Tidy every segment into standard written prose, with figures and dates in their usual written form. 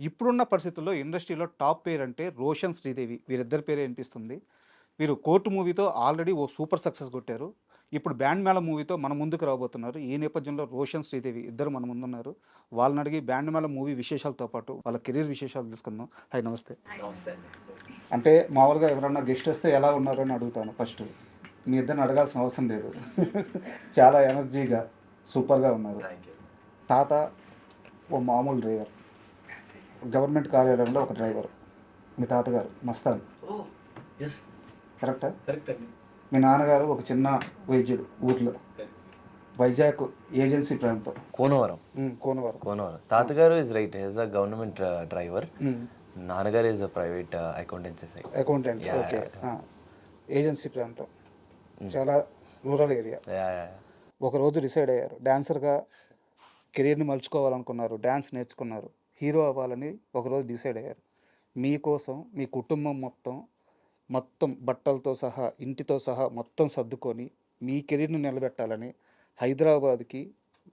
ఇప్పుడున్న పరిస్థితుల్లో ఇండస్ట్రీలో టాప్ పేరు అంటే రోషన్, శ్రీదేవి వీరిద్దరి పేరే వినిపిస్తుంది. వీరు 'కోర్టు' మూవీతో ఆల్రెడీ ఓ సూపర్ సక్సెస్ కొట్టారు. ఇప్పుడు 'బ్యాండ్ మేళం' మూవీతో మన ముందుకు రాబోతున్నారు. ఈ నేపథ్యంలో రోషన్, శ్రీదేవి ఇద్దరు మన ముందున్నారు. వాళ్ళని అడిగి 'బ్యాండ్ మేళం' మూవీ విశేషాలతో పాటు వాళ్ళ కెరీర్ విశేషాలు తెలుసుకుందాం. హాయ్ నమస్తే. నమస్తే అండి. అంటే మామూలుగా ఎవరన్నా గెస్ట్ వస్తే ఎలా ఉన్నారు అని అడుగుతాను ఫస్ట్. మీ ఇద్దరిని అడగాల్సిన అవసరం లేదు. చాలా ఎనర్జీగా సూపర్‌గా ఉన్నారు. Thank you. తాత ఓ మామూలు డ్రైవర్. గవర్నమెంట్ కార్యాలయంలో ఒక డ్రైవర్. మీ తాతగారు మస్తాన్. ఓహ్! యెస్. కరెక్టా? కరెక్ట్ అండి. మీ నాన్నగారు ఒక చిన్న వైద్యుడు ఊర్లో. కరెక్ట్. వైజాగ్ ఏజెన్సీ ప్రాంతం. కోనవరం. కోనవరం. తాతగారు is right, is a government driver. హ్మ్. నాన్నగారు is a private accountancy side. Accountant. Yeah, okay. yeah. Agency ప్రాంతం. చాలా రూరల్ ఏరియా. ఒకరోజు డిసైడ్ అయ్యారు. డాన్సర్‌గా కెరీర్‌ని మలుచుకోవాలనుకున్నారు. డాన్స్ నేర్చుకున్నారు. హీరో అవ్వాలని ఒకరోజు డిసైడ్ అయ్యారు. మీకోసం మీ కుటుంబం మొత్తం బట్టలతో సహా, ఇంటితో సహా మొత్తం సర్దుకొని మీ కెరీర్‌ని నిలబెట్టాలని హైదరాబాద్‌కి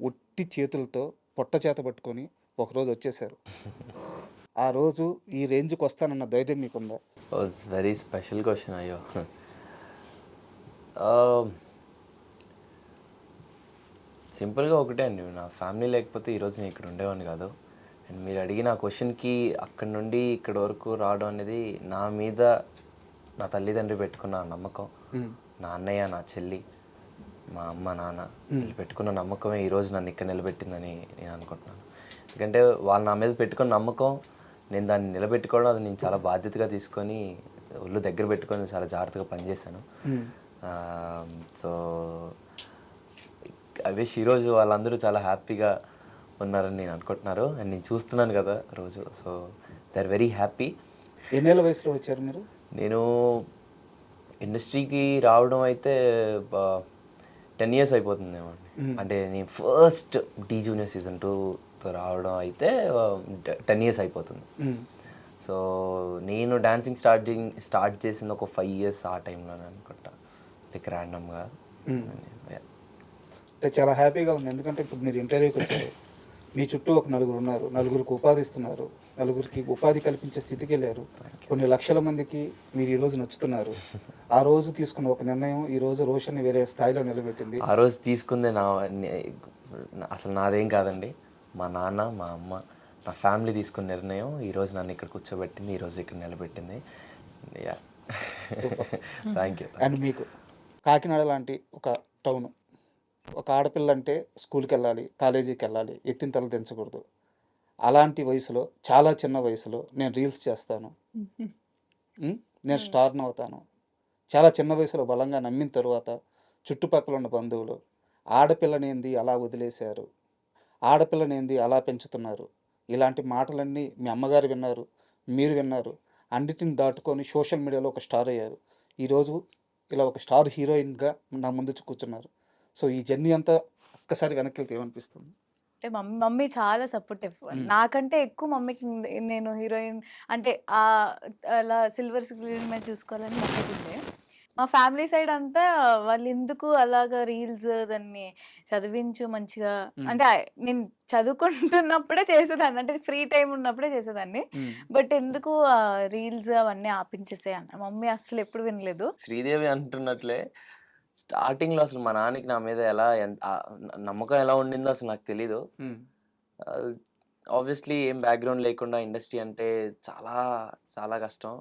ఒట్టి చేతులతో పొట్ట చేత పట్టుకొని ఒకరోజు వచ్చేసారు. ఆ రోజు ఈ రేంజ్‌కి వస్తానన్న ధైర్యం మీకుందా? Was very special question. అయ్యో, సింపుల్గా ఒకటే అండి, నా ఫ్యామిలీ లేకపోతే ఈరోజు నేను ఇక్కడ ఉండేవాడిని కాదు. అండ్ మీరు అడిగిన క్వశ్చన్కి అక్కడి నుండి ఇక్కడ వరకు రావడం అనేది నా మీద నా తల్లిదండ్రి పెట్టుకున్న నమ్మకం, నా అన్నయ్య, నా చెల్లి, మా అమ్మ, నాన్న వీళ్ళు పెట్టుకున్న నమ్మకమే ఈరోజు నన్ను ఇక్కడ నిలబెట్టిందని నేను అనుకుంటున్నాను. ఎందుకంటే వాళ్ళు నా మీద పెట్టుకున్న నమ్మకం, నేను దాన్ని నిలబెట్టుకోవడం, అది నేను చాలా బాధ్యతగా తీసుకొని ఒళ్ళు దగ్గర పెట్టుకొని చాలా జాగ్రత్తగా పనిచేశాను. సో ఐ విష్ ఈరోజు వాళ్ళందరూ చాలా హ్యాపీగా ఉన్నారని నేను అనుకుంటున్నారు. అండ్ నేను చూస్తున్నాను కదా రోజు. So they are very happy. ఎన్నేళ్ల వయసులో వచ్చారు మీరు? నేను ఇండస్ట్రీకి రావడం అయితే 10 years అయిపోతుందేమో అండి. అంటే నేను ఫస్ట్ డి జూనియర్ సీజన్ 2తో రావడం అయితే 10 years అయిపోతుంది. సో నేను డాన్సింగ్ స్టార్ట్ చేసింది ఒక 5 years ఆ టైంలోనే అనుకుంటా, లైక్ ర్యాండమ్గా. అంటే చాలా హ్యాపీగా ఉంది. ఎందుకంటే ఇప్పుడు మీరు ఇంటర్వ్యూకి వచ్చారు. మీ చుట్టూ ఒక నలుగురు ఉన్నారు. నలుగురికి ఉపాధి ఇస్తున్నారు. నలుగురికి ఉపాధి కల్పించే స్థితికి వెళ్ళారు. కొన్ని లక్షల మందికి మీరు ఈరోజు నచ్చుతున్నారు. ఆ రోజు తీసుకున్న ఒక నిర్ణయం ఈరోజు రోషన్ని వేరే స్థాయిలో నిలబెట్టింది. ఆ రోజు తీసుకుందే అసలు నాదేం కాదండి. మా నాన్న, మా అమ్మ, నా ఫ్యామిలీ తీసుకున్న నిర్ణయం ఈరోజు నన్ను ఇక్కడ కూర్చోబెట్టింది, ఈరోజు ఇక్కడ నిలబెట్టింది. Yeah, thank you. అండ్ మీకు కాకినాడ లాంటి ఒక టౌన్, ఒక ఆడపిల్ల అంటే స్కూల్కి వెళ్ళాలి, కాలేజీకి వెళ్ళాలి, ఎత్తిన తల దించకూడదు. అలాంటి వయసులో, చాలా చిన్న వయసులో నేను రీల్స్ చేస్తాను, నేను స్టార్ని అవుతాను, చాలా చిన్న వయసులో బలంగా నమ్మిన తరువాత చుట్టుపక్కల ఉన్న బంధువులు ఆడపిల్లనేంది అలా వదిలేశారు, ఆడపిల్లనేంది అలా పెంచుతున్నారు, ఇలాంటి మాటలన్నీ మీ అమ్మగారు విన్నారు, మీరు విన్నారు. అన్నిటిని దాటుకొని సోషల్ మీడియాలో ఒక స్టార్ అయ్యారు. ఈరోజు ఇలా ఒక స్టార్ హీరోయిన్గా నా ముందు కూర్చున్నారు. సో ఈ జర్నీ అంతా ఒక్కసారి వెనక్కి వెళ్తే ఏమనిపిస్తుంది? అంటే మమ్మీ చాలా సపోర్టివ్. నాకంటే ఎక్కువ మమ్మీకి నేను హీరోయిన్ అంటే అలా సిల్వర్ స్క్రీన్ మీద చూసుకోవాలని మొక్కుతుండే. మా ఫ్యామిలీ సైడ్ అంతా వాళ్ళు ఎందుకు అలాగా రీల్స్ దాన్ని చదివించు మంచిగా అంటే నేను చదువుకుంటున్నప్పుడే చేసేదాన్ని, అంటే ఫ్రీ టైం ఉన్నప్పుడే చేసేదాన్ని. బట్ ఎందుకు రీల్స్ అవన్నీ ఆపించేసే అన్న మమ్మీ అస్సలు ఎప్పుడు వినలేదు. శ్రీదేవి అంటున్నట్లే స్టార్టింగ్లో అసలు మా నాన్నకి నా మీద నమ్మకం ఎలా ఉండిందో అసలు నాకు తెలీదు. ఆబ్వియస్లీ ఏం బ్యాక్గ్రౌండ్ లేకుండా ఇండస్ట్రీ అంటే చాలా చాలా కష్టం.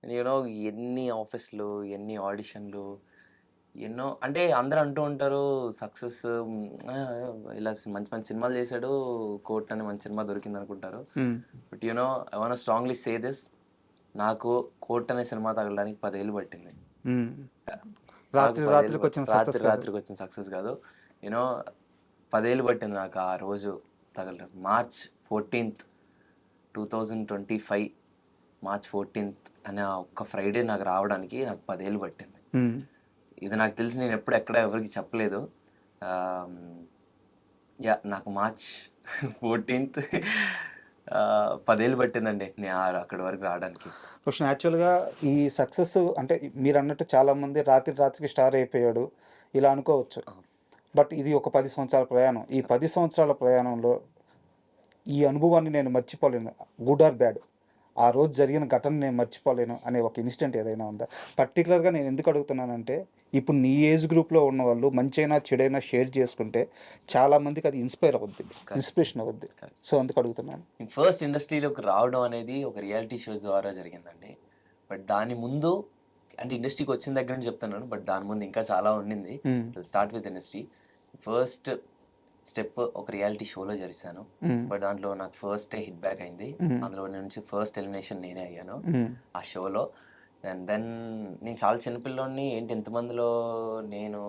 యూనో ఎన్ని ఆఫీస్లు, ఎన్ని ఆడిషన్లు, ఎన్నో, అంటే అందరూ అంటూ ఉంటారు సక్సెస్ ఇలా మంచి మంచి సినిమాలు చేశాడు, కోర్ట్ అని మంచి సినిమా దొరికింది అనుకుంటారు. But you know I want strongly say this, నాకు కోర్ట్ అనే సినిమా తగలడానికి 10 ఏళ్ళు పట్టింది. రాత్రికి వచ్చిన సక్సెస్ కాదు. యూనో 10 ఏళ్ళు పట్టింది నాకు ఆ రోజు తగలడం. March 14th, 2025 March 14th అనే ఒక్క ఫ్రైడే నాకు రావడానికి నాకు 10 ఏళ్ళు పట్టింది. ఇది నాకు తెలిసి నేను ఎక్కడ ఎవరికి చెప్పలేదు. యా, నాకు March 14th 10 ఏళ్ళు పట్టిందండి నేను అక్కడి వరకు రావడానికి. క్వశ్చన్ యాక్చువల్గా ఈ సక్సెస్ అంటే మీరు అన్నట్టు చాలామంది రాత్రికి స్టార్ అయిపోయాడు ఇలా అనుకోవచ్చు. బట్ ఇది ఒక 10 సంవత్సరాల ప్రయాణం. ఈ 10 సంవత్సరాల ప్రయాణంలో ఈ అనుభవాన్ని నేను మర్చిపోలేను, గుడ్ ఆర్ బ్యాడ్. ఆ రోజు జరిగిన ఘటన నేను మర్చిపోలేను అనే ఒక ఇన్సిడెంట్ ఏదైనా ఉందా? పర్టికులర్‌గా నేను ఎందుకు అడుగుతున్నానంటే, ఇప్పుడు నీ ఏజ్ గ్రూప్‌లో ఉన్నవాళ్ళు మంచైనా, చెడైనా షేర్ చేసుకుంటే చాలామందికి అది ఇన్‌స్పైర్ అవుద్ది. ఇన్‌స్పిరేషన్ అవుద్ది. Correct. సో, అందుకు అడుగుతున్నాను. ఫస్ట్ ఇండస్ట్రీలోకి రావడం అనేది ఒక రియాలిటీ షో ద్వారా జరిగిందండి. బట్ దాని ముందు అంటే ఇండస్ట్రీకి వచ్చిన దగ్గర నుంచి చెప్తున్నాను. బట్ దాని ముందు ఇంకా చాలా ఉండింది. హ్మ్. Start with industry. First step ఒక రియాలిటీ షోలో చేశాను. హ్మ్. బట్ దాంట్లో నాకు ఫస్ట్ హిట్ బ్యాక్ అయింది. హ్మ్. అందులో నుంచి ఫస్ట్ ఎలిమినేషన్ నేనే అయ్యాను హ్మ్. ఆ షోలో. అండ్ దెన్ నేను చాలా చిన్నపిల్లోడిని, ఏంటి ఎంతమందిలో నేను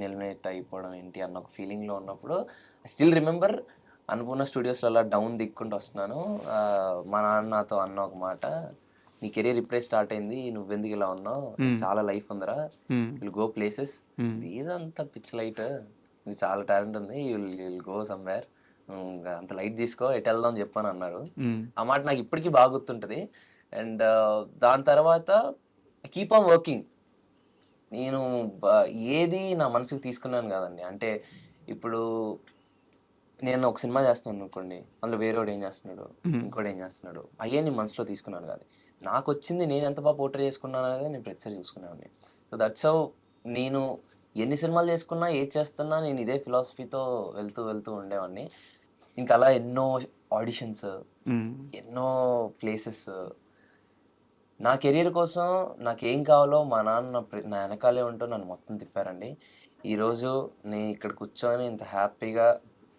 ఎలిమినేట్ అయిపోవడం ఏంటి అన్న ఒక ఫీలింగ్లో ఉన్నప్పుడు ఐ స్టిల్ రిమెంబర్ అన్నపూర్ణ స్టూడియోస్లో అలా డౌన్ దిక్కుంటూ వస్తున్నాను. మా నాన్న నాతో అన్న ఒక మాట, నీ కెరీర్ ఇప్పుడే స్టార్ట్ అయింది, నువ్వెందుకు ఇలా ఉన్నావు, నీకు చాలా లైఫ్ ఉందిరా, హ్మ్. విల్ గో ప్లేసెస్, హ్మ్. ఇదంతా పిచ్ లైట్, నీకు చాలా టాలెంట్ ఉంది, విల్ గో సమ్వేర్, అంత లైట్ తీసుకో, ఎటు వెళ్దాం అని చెప్పని అన్నారు. హ్మ్. ఆ మాట నాకు ఇప్పటికీ బాగా గుర్తుంటుంది. అండ్ దాని తర్వాత కీప్ ఆన్ వర్కింగ్. నేను ఏది నా మనసుకు తీసుకున్నాను కాదండి. అంటే ఇప్పుడు నేను ఒక సినిమా చేస్తున్నాను అనుకోండి, అందులో వేరేవాడు ఏం చేస్తున్నాడు, హ్మ్. ఇంకోటి ఏం చేస్తున్నాడు, అయ్యే నేను మనసులో తీసుకున్నాను కాదు. నాకు వచ్చింది నేను ఎంత బాగా పోర్ట్రే చేసుకున్నాను అనేది నేను ప్రతిసారి చూసుకునేవాడిని. సో దట్స్ హౌ నేను ఎన్ని సినిమాలు చేసుకున్నా, ఏది చేస్తున్నా నేను ఇదే ఫిలాసఫీతో వెళ్తూ వెళ్తూ ఉండేవాడిని. ఇంకా అలా ఎన్నో ఆడిషన్స్, హ్మ్. ఎన్నో ప్లేసెస్. నా కెరీర్ కోసం నాకేం కావాలో మా నాన్న నా వెనకాలే ఉంటూ నన్ను మొత్తం తిప్పారండి. ఈరోజు నేను ఇక్కడ కూర్చొని ఇంత హ్యాపీగా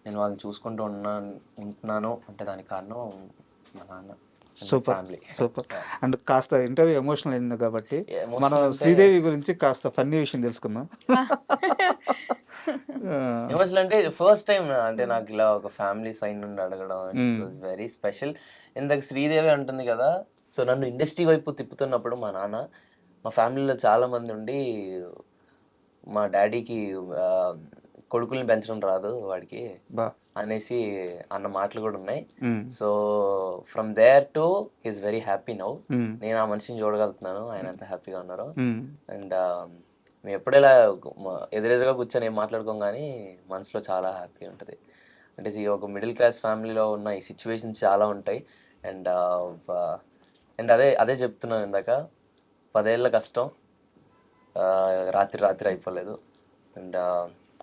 నేను వాళ్ళని చూసుకుంటూ ఉంటున్నాను అంటే దానికి కారణం మా నాన్న and super. Family. Super. And కాస్త ఇంటర్వ్యూ ఎమోషనల్ అయింది కాబట్టి, మనం ఎమోషనల్ అంటే శ్రీదేవి గురించి కాస్త ఫన్నీ విషయం తెలుసుకుందాం. ఆ! ఎమోషనల్ అంటే ఫస్ట్ టైం అంటే నాకు ఇలా ఒక ఫ్యామిలీ సైడ్ నుండి అడగడం ఇట్స్ హ్మ్. Was very special. ఇందాక శ్రీదేవి అంటుంది కదా, సో నన్ను ఇండస్ట్రీ వైపు తిప్పుతున్నప్పుడు మా నాన్న, మా ఫ్యామిలీలో చాలా మంది ఉండి మా డాడీకి కొడుకుల్ని పెంచడం రాదు వాడికి బా! అనేసి అన్న మాటలు కూడా ఉన్నాయి. Hmm. So from there to is very happy now. Hmm. నేను ఆ మనిషిని చూడగలుగుతున్నాను, ఆయన ఎంత హ్యాపీగా ఉన్నారో. హ్మ్. అండ్ మేము ఎప్పుడైనా ఎదురెదురుగా కూర్చొని ఏం మాట్లాడుకోం కానీ మనసులో చాలా హ్యాపీ ఉంటుంది. అంటే ఒక మిడిల్ క్లాస్ ఫ్యామిలీలో ఉన్న ఈ సిచ్యువేషన్స్ చాలా ఉంటాయి. అండ్ అండ్ అదే అదే చెప్తున్నాను ఇందాక, 10 ఏళ్ళ కష్టం రాత్రి రాత్రి అయిపోలేదు. అండ్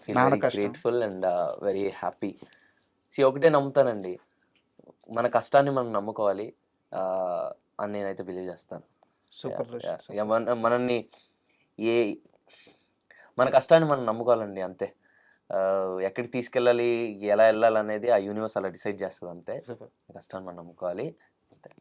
ఫీల్ నాన్న వెరీ కష్టం. Grateful and very happy. ఒకటే నమ్ముతానండి, మన కష్టాన్ని మనం నమ్ముకోవాలి అని నేనైతే బిలీవ్ చేస్తాను. Super Yeah, Roshan. yeah. Super. మనల్ని ఏ మన కష్టాన్ని మనం నమ్ముకోవాలండి అంతే. ఎక్కడికి తీసుకెళ్ళాలి, ఎలా వెళ్ళాలి అనేది ఆ యూనివర్స్ అలా డిసైడ్ చేస్తుంది అంతే. సూపర్. కష్టాన్ని మనం నమ్ముకోవాలి అంతే.